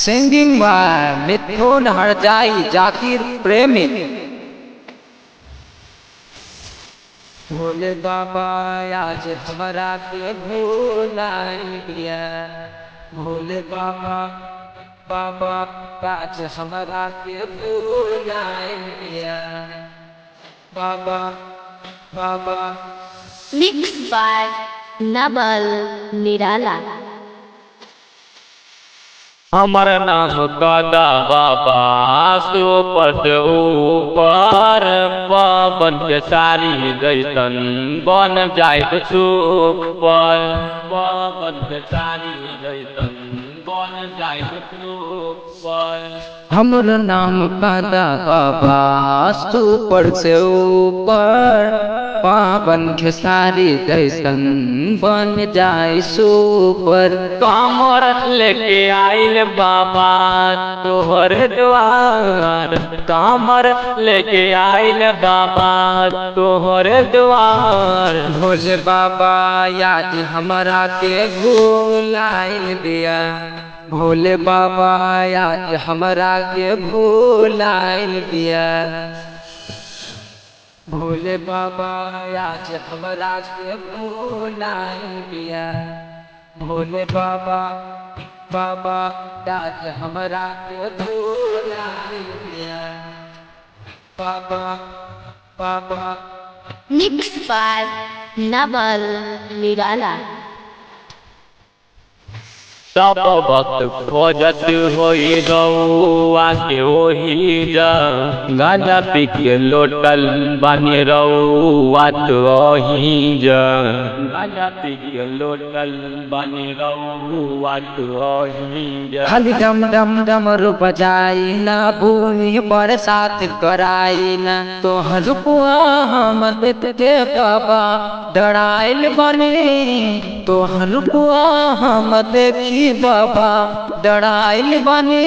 Singing by मिथुन हरजाई जाकिर प्रेमी। भोले बाबा आज हमारा के भुलाइया, भोले बाबा बाबा आज हमारा के भुलाइया, बाबा बाबा। Mixed by Nabal Nirala। हमर नाम कदा बाबा सुपर से ऊपर पवन के सारी जैसन बन जाए सुपर, पवन के सारी जैसन बन जाए सुपर। हमर नाम कदा बाबा सुपर से ऊपर पावन खेसारी जैसन बन जाए सुपर। कमर लेके आइल बाबा तोहर द्वार, कमर लेके आइल बाबा तोहर द्वार। भोले बाबा याद हमारा के भुलाइल दिया, भोले बाबा याद हमारा के भुलाइल दिया, भोले बाबा याद हमारा के भुलाइल दिया, भोले बाबा बाबा याद हमारा के भुलाइल दिया, बाबा बाबा। Mixed by Nabal Nirala। सब वक्त खोजत होई रउआ के ओही जा, गांजा पी के लोटल बानी रउआ तो ओही जा, गांजा पी के लोटल बानी रउआ तो ओही जा। खाली डम डम डमरू बजाई ना भूमि बरसात कराई ना, तोहर रुपवा हम देते बाबा डराइल बने, तोहर रुपवा हम देखी बाबा डराइल बने।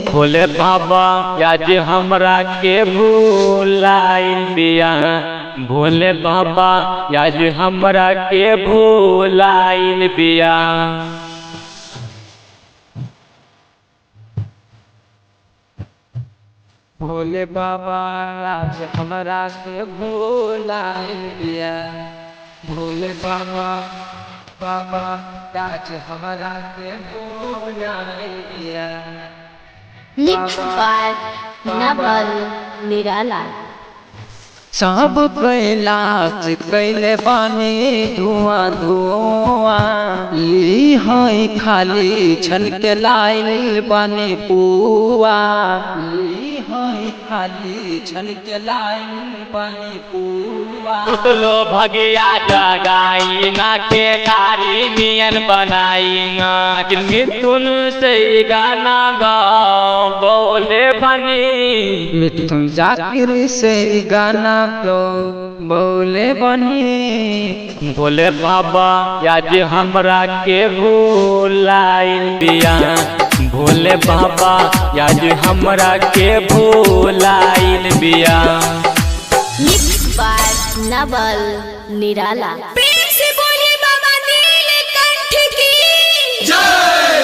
भोले बाबा आज हमरा के भुलाइल दिया, भोले बाबा आज हमरा के भुलाइल दिया। भोले बाबा आज हमारा के भुलाइल दिया, भोले बाबा बाबा आज हमारा के भुलाइल दिया। Mixed by Nabal Nirala। सब कैलाश कैले पानी धुआं धुआं, ई है खाली छन के लाइल पानी पुआ, ई है खाली छन के लाइल पानी पुआ। उतलो भगिया जगाई ना के कारी मियन बनाई ना, मिथुन से गाना गाओ बोले बनी, मिथुन जाकिर से गाना लो बोले बनी। भोले बाबा आज हमरा के भुलाइल दिया, भोले बाबा आज हमरा के भुलाइल दिया। Mixed by Nabal Nirala। प्रेम से बोले बाबा नीलकंठ की जय।